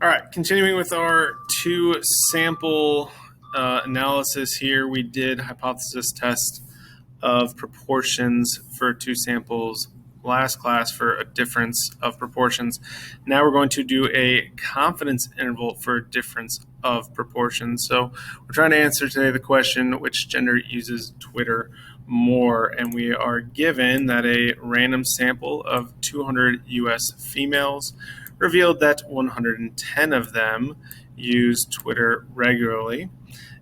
All right, continuing with our two sample analysis here, we did hypothesis test of proportions for two samples last class for a difference of proportions. Now we're going to do a confidence interval for a difference of proportions. So we're trying to answer today the question, which gender uses Twitter more? And we are given that a random sample of 200 US females revealed that 110 of them use Twitter regularly.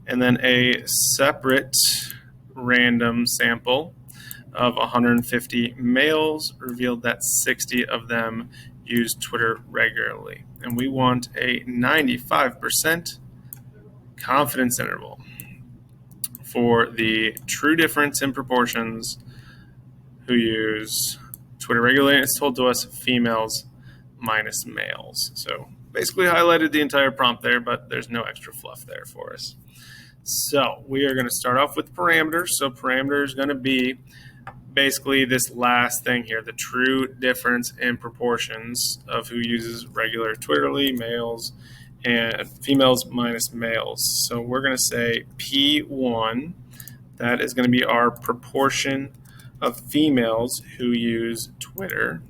And then a separate random sample of 150 males revealed that 60 of them use Twitter regularly. And we want a 95% confidence interval for the true difference in proportions who use Twitter regularly. It's told to us females minus males. So basically highlighted the entire prompt there, but there's no extra fluff there for us. So we are going to start off with parameters. So parameter is going to be basically this last thing here, the true difference in proportions of who uses regular Twitterly, males, and females minus males. So we're going to say P1, that is going to be our proportion of females who use Twitter.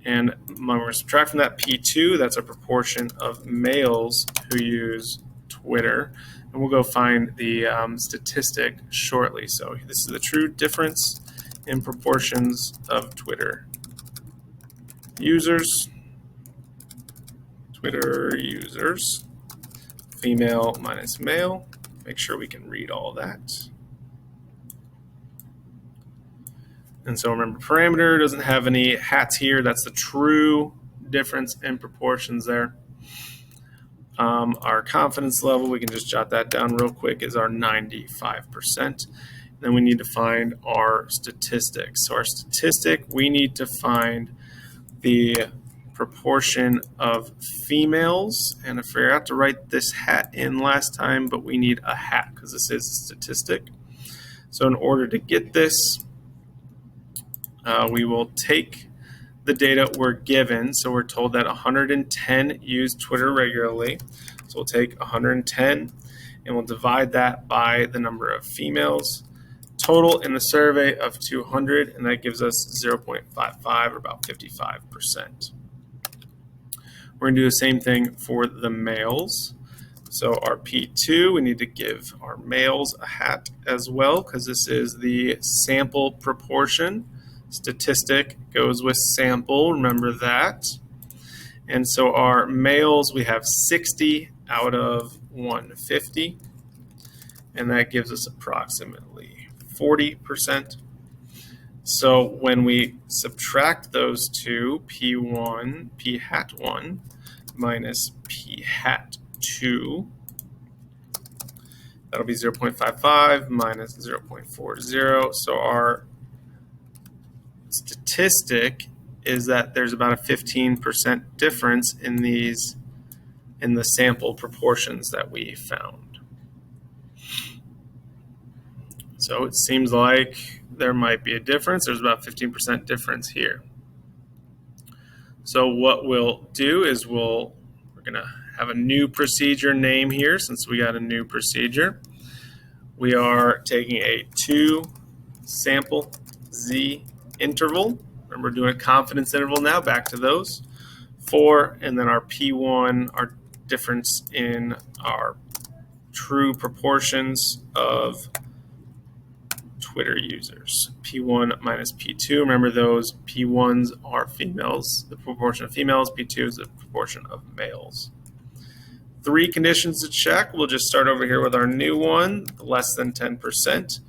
And when we're subtracting from that P2, that's a proportion of males who use Twitter. And we'll go find the statistic shortly. So this is the true difference in proportions of Twitter users. Twitter users, female minus male. Make sure we can read all that. And so remember, parameter doesn't have any hats here. That's the true difference in proportions there. Our confidence level, we can just jot that down real quick, is our 95%. Then we need to find our statistics. So our statistic, we need to find the proportion of females. And I forgot to write this hat in last time, but we need a hat because this is a statistic. So in order to get this, we will take the data we're given. So we're told that 110 use Twitter regularly. So we'll take 110 and we'll divide that by the number of females total in the survey of 200, and that gives us 0.55 or about 55%. We're going to do the same thing for the males. So our P2, we need to give our males a hat as well because this is the sample proportion. Statistic goes with sample, remember that. And so our males, we have 60 out of 150, and that gives us approximately 40%. So when we subtract those two, P1, P hat 1 minus P hat 2, that'll be 0.55 minus 0.40. So our statistic is that there's about a 15% difference in the sample proportions that we found. So it seems like there might be a difference. There's about 15% difference here. So what we'll do is we're going to have a new procedure name here since we got a new procedure. We are taking a 2 sample Z interval. Remember, we're doing a confidence interval now, back to those. 4, and then our P1, our difference in our true proportions of Twitter users. P1 minus P2. Remember, those P1s are females, the proportion of females. P2 is the proportion of males. 3 conditions to check. We'll just start over here with our new one, less than 10%.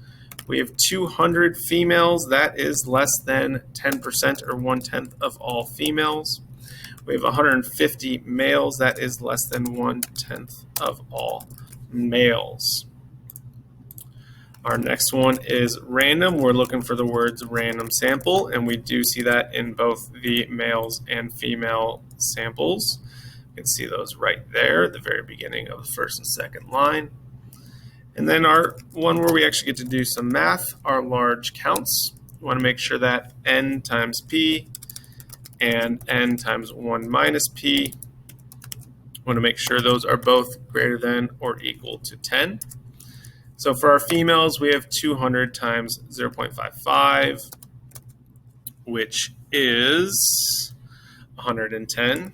We have 200 females. That is less than 10% or 1/10 of all females. We have 150 males. That is less than 1/10 of all males. Our next one is random. We're looking for the words random sample, and we do see that in both the males and female samples. You can see those right there at the very beginning of the first and second line. And then our one where we actually get to do some math, our large counts. We want to make sure that n times p and n times 1 minus p want to make sure those are both greater than or equal to 10. So for our females, we have 200 times 0.55, which is 110.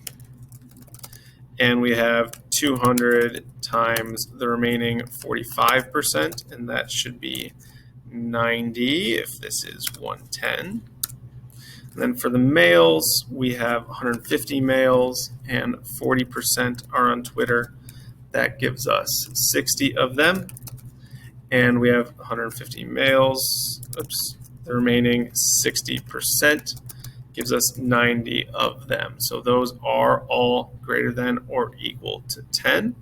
And we have 200 times the remaining 45%, and that should be 90 if this is 110. And then for the males, we have 150 males and 40% are on Twitter. That gives us 60 of them. And we have 150 males. Oops, the remaining 60% gives us 90 of them. So those are all greater than or equal to 10.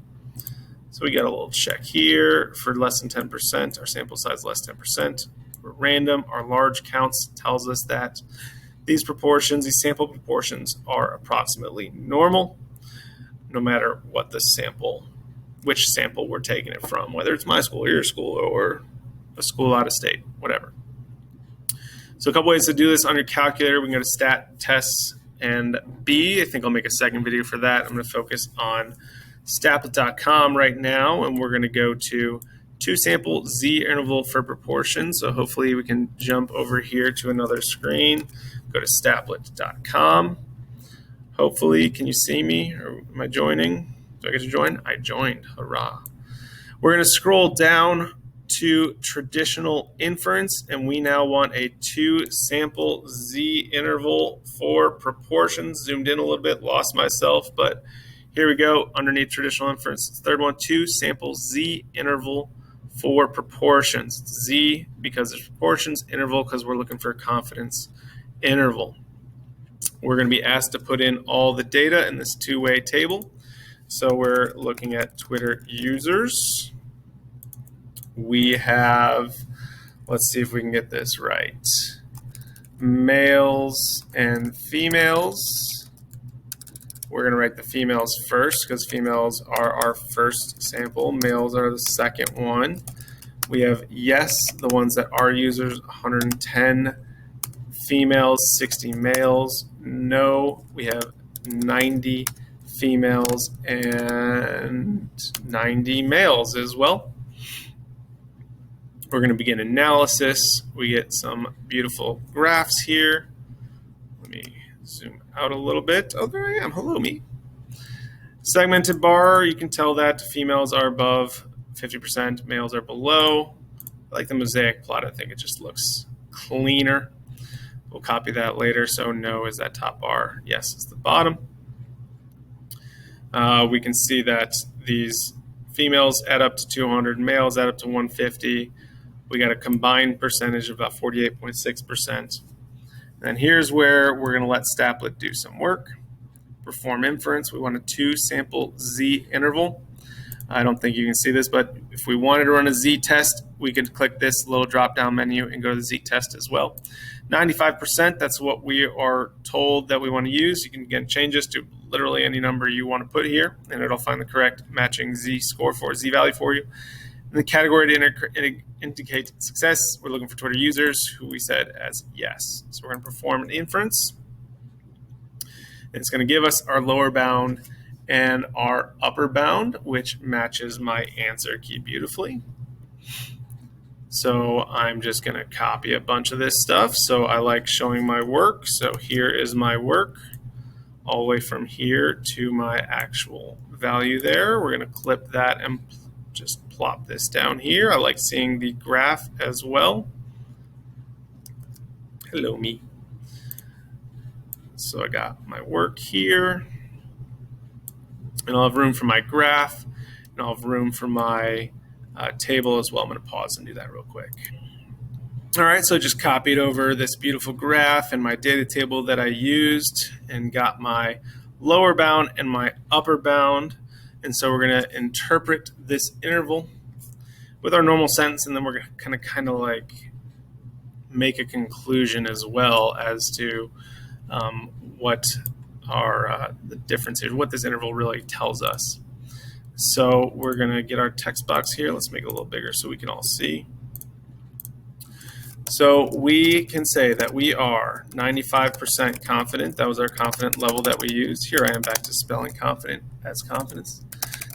So we got a little check here for less than 10%. Our sample size less than 10%. We're random. Our large counts tells us that these proportions, these sample proportions, are approximately normal, no matter what the sample, which sample we're taking it from, whether it's my school or your school or a school out of state, whatever. So a couple ways to do this on your calculator. We can go to stat, tests, and B. I think I'll make a second video for that. I'm going to focus on statlet.com right now, and we're going to go to two sample Z interval for proportion. So hopefully we can jump over here to another screen. Go to statlet.com. Hopefully, can you see me? Or am I joining? Do I get to join? I joined. Hurrah. We're going to scroll down to traditional inference, and we now want a two sample Z interval for proportions. Zoomed in a little bit, lost myself, but here we go. Underneath traditional inference, third one, two sample Z interval for proportions. Z because it's proportions, interval because we're looking for a confidence interval. We're going to be asked to put in all the data in this two-way table. So we're looking at Twitter users. We have, let's see if we can get this right, males and females. We're going to write the females first because females are our first sample. Males are the second one. We have yes, the ones that are users, 110 females, 60 males. No, we have 90 females and 90 males as well. We're going to begin analysis. We get some beautiful graphs here. Let me zoom out a little bit. Oh, there I am. Hello, me. Segmented bar, you can tell that females are above 50%, males are below. I like the mosaic plot. I think it just looks cleaner. We'll copy that later. So no is that top bar. Yes is the bottom. We can see that these females add up to 200, males add up to 150. We got a combined percentage of about 48.6%. And here's where we're going to let Statlet do some work. Perform inference. We want a two sample Z interval. I don't think you can see this, but if we wanted to run a Z test, we could click this little drop-down menu and go to the Z test as well. 95%, that's what we are told that we want to use. You can again change this to literally any number you want to put here, and it'll find the correct matching Z score for Z value for you. In the category to indicate success, we're looking for Twitter users, who we said as yes. So we're going to perform an inference. It's going to give us our lower bound and our upper bound, which matches my answer key beautifully. So I'm just going to copy a bunch of this stuff. So I like showing my work. So here is my work all the way from here to my actual value there. We're going to clip that and just plop this down here. I like seeing the graph as well. Hello, me. So I got my work here. And I'll have room for my graph, and I'll have room for my table as well. I'm going to pause and do that real quick. All right, so I just copied over this beautiful graph and my data table that I used and got my lower bound and my upper bound. And so we're going to interpret this interval with our normal sentence, and then we're going to kind of like make a conclusion as well as to what our the difference is, what this interval really tells us. So we're going to get our text box here. Let's make it a little bigger so we can all see. So we can say that we are 95% confident. That was our confident level that we used. Here I am back to spelling confident as confidence.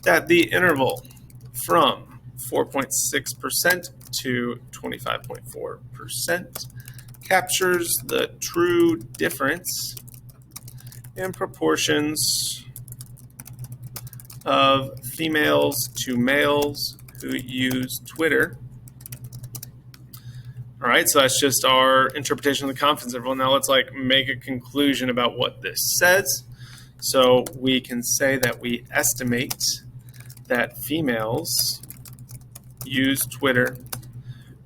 That the interval from 4.6% to 25.4% captures the true difference in proportions of females to males who use Twitter. All right, so that's just our interpretation of the confidence interval. Now let's make a conclusion about what this says. So we can say that we estimate that females use Twitter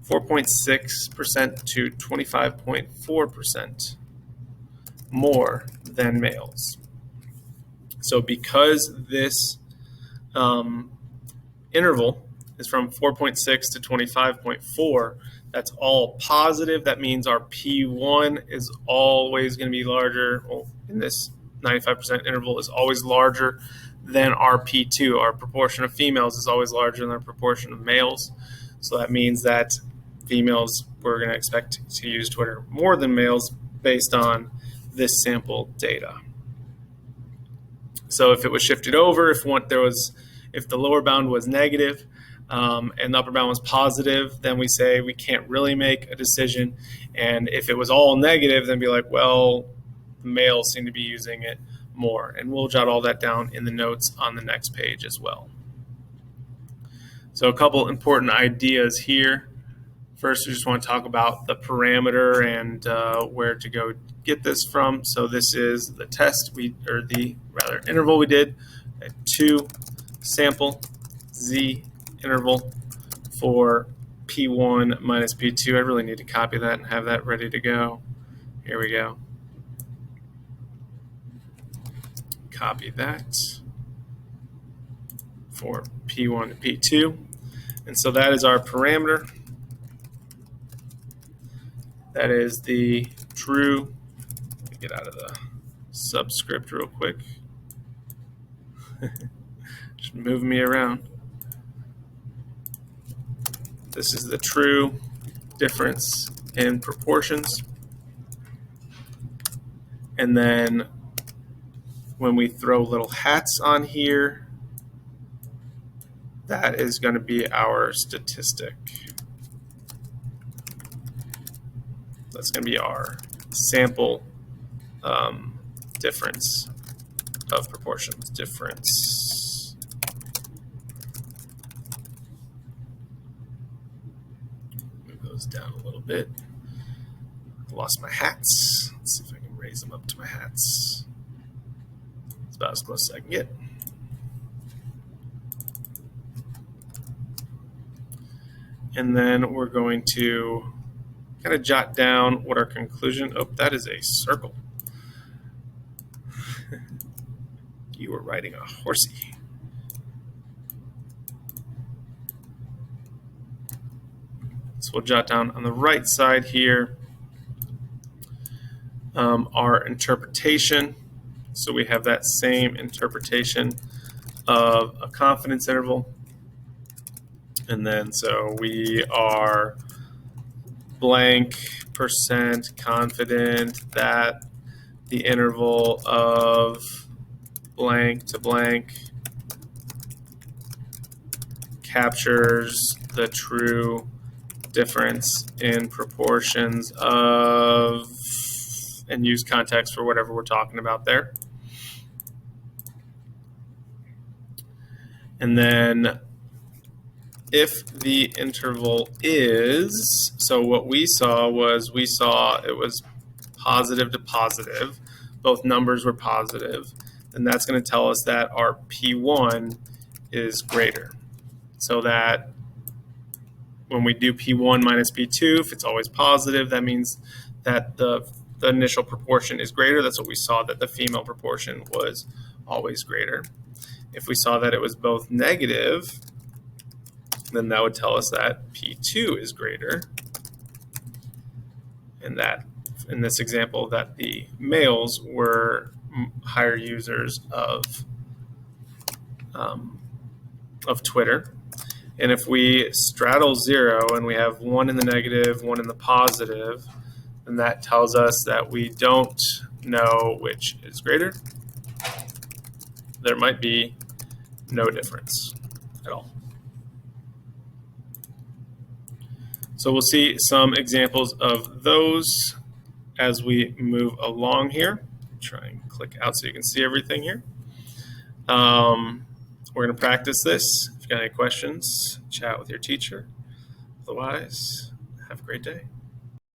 4.6% to 25.4% more than males. So because this interval is from 4.6 to 25.4, that's all positive. That means our P1 is always going to be larger. Well, in this 95% interval is always larger than our P2. Our proportion of females is always larger than our proportion of males. So that means that females, we're going to expect to use Twitter more than males based on this sample data. So if it was shifted over, if the lower bound was negative and the upper bound was positive, then we say we can't really make a decision. And if it was all negative, then be like, well, males seem to be using it more. And we'll jot all that down in the notes on the next page as well. So a couple important ideas here. First, we just want to talk about the parameter and where to go get this from. So this is the test interval we did, a 2 sample Z interval for P1 minus P2. I really need to copy that and have that ready to go. Here we go. Copy that for P1 to P2. And so that is our parameter. That is the true, let me get out of the subscript real quick. Just moving me around. This is the true difference in proportions. And then when we throw little hats on here, that is going to be our statistic. That's going to be our sample difference of proportions. Difference. Move those down a little bit. Lost my hats. Let's see if I can raise them up to my hats. It's about as close as I can get. And then we're going to kind of jot down what our conclusion. Oh, that is a circle. You were riding a horsey. So we'll jot down on the right side here our interpretation. So we have that same interpretation of a confidence interval. And then so we are blank % confident that the interval of blank to blank captures the true difference in proportions of, and use context for whatever we're talking about there. And then if the interval is, so what we saw it was positive to positive, both numbers were positive, then that's going to tell us that our P1 is greater. So that when we do P1 minus P2, if it's always positive, that means that the initial proportion is greater. That's what we saw, that the female proportion was always greater. If we saw that it was both negative, then that would tell us that P2 is greater. And that, in this example, that the males were higher users of Twitter. And if we straddle 0 and we have 1 in the negative, 1 in the positive, then that tells us that we don't know which is greater. There might be no difference at all. So we'll see some examples of those as we move along here. Try and click out so you can see everything here. We're going to practice this. If you've got any questions, chat with your teacher. Otherwise, have a great day.